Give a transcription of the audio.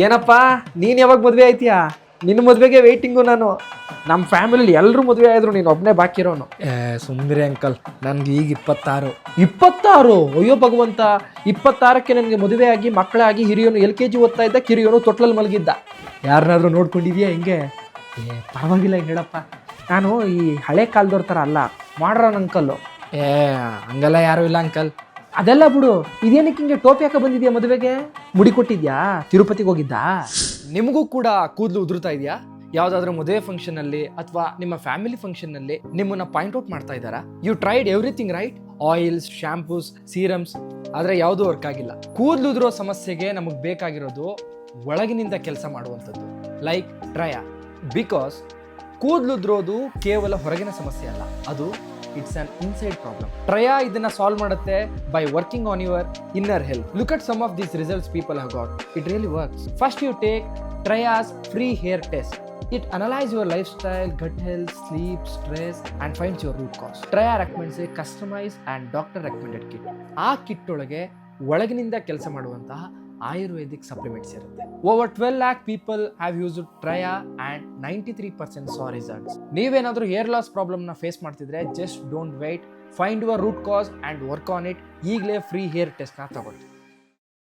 ಏನಪ್ಪ ನೀನು ಯಾವಾಗ ಮದುವೆ ಆಯ್ತೀಯಾ? ನಿನ್ನ ಮದುವೆಗೆ ವೆಯ್ಟಿಂಗು ನಾನು. ನಮ್ಮ ಫ್ಯಾಮಿಲಿಲಿ ಎಲ್ಲರೂ ಮದುವೆ ಆದ್ರು, ನೀನು ಒಬ್ಬನೇ ಬಾಕಿ ಇರೋನು. ಸುಂದರಿ ಅಂಕಲ್, ನನ್ಗೆ ಈಗ 26. 26? ಅಯ್ಯೋ ಭಗವಂತ, 26ಕ್ಕೆ ನನಗೆ ಮದುವೆ ಆಗಿ ಮಕ್ಕಳಾಗಿ ಹಿರಿಯೋನು LKG ಓದ್ತಾ ಇದ್ದ, ಕಿರಿಯೋನು ತೊಟ್ಲಲ್ಲಿ ಮಲಗಿದ್ದ. ಯಾರನ್ನಾದ್ರೂ ನೋಡ್ಕೊಂಡಿದ್ಯಾ ಹೆಂಗೆ? ಪರವಾಗಿಲ್ಲ ಹೇಳಪ್ಪ. ನಾನು ಈ ಹಳೆ ಕಾಲದವ್ರ ಥರ ಅಲ್ಲ, ಮಾಡ್ರನ್ ಅಂಕಲ್ಲು. ಹಂಗೆಲ್ಲ ಯಾರೂ ಇಲ್ಲ ಅಂಕಲ್. ಅದೆಲ್ಲ ಬಿಡು, ಇದೇನಕ್ಕೆ ಹಿಂಗೆ ಟೋಪಿ ಹಾಕ ಬಂದಿದ್ಯಾ ಮದುವೆಗೆ? ಮುಡಿ ಕೊಟ್ಟಿದ್ಯಾ? ತಿರುಪತಿಗೆ ಹೋಗಿದ್ದಾ? ನಿಮಗೂ ಕೂಡ ಕೂದಲು ಉದುರ್ತಾ ಇದೆಯಾ? ಯಾವುದಾದ್ರೂ ಮದುವೆ ಫಂಕ್ಷನಲ್ಲಿ ಅಥವಾ ನಿಮ್ಮ ಫ್ಯಾಮಿಲಿ ಫಂಕ್ಷನ್ನಲ್ಲಿ ನಿಮ್ಮನ್ನ ಪಾಯಿಂಟ್ ಔಟ್ ಮಾಡ್ತಾ ಇದ್ದಾರಾ? You tried everything right, oils, shampoos, serums, ಆದರೆ ಯಾವುದೂ ವರ್ಕ್ ಆಗಿಲ್ಲ. ಕೂದಲು ಉದುರೋ ಸಮಸ್ಯೆಗೆ ನಮಗೆ ಬೇಕಾಗಿರೋದು ಒಳಗಿನಿಂದ ಕೆಲಸ ಮಾಡುವಂಥದ್ದು, ಲೈಕ್ ಟ್ರಯಾ. ಬಿಕಾಸ್ ಕೂದಲು ಉದುರೋದು ಕೇವಲ ಹೊರಗಿನ ಸಮಸ್ಯೆ ಅಲ್ಲ, ಅದು it's an inside problem. Traya ಇದನ್ನ ಸಾಲ್ವ್ ಮಾಡುತ್ತೆ by working on your inner health. Look at some of these results people have got. It really works. First you take Traya's free hair test. It analyzes your lifestyle, gut health, sleep, stress and finds your root cause. Traya recommends a customized and doctor recommended kit. ಆ kit ಒಳಗೆ ಒಳಗಿನಿಂದ ಕೆಲಸ ಮಾಡುವಂತಹ Ayurvedic supplements ಇರುತ್ತೆ. Over 12 lakh people have used Traya and 93% saw results. ನೀವೇನಾದರೂ hair loss ಪ್ರಾಬ್ಲಮ್ನ face ಮಾಡ್ತಿದ್ರೆ just don't wait, find your root cause and work on it. ಈಗಲೇ ಫ್ರೀ ಹೇರ್ ಟೆಸ್ಟ್ನ ತಗೊಳ್ಳಿ.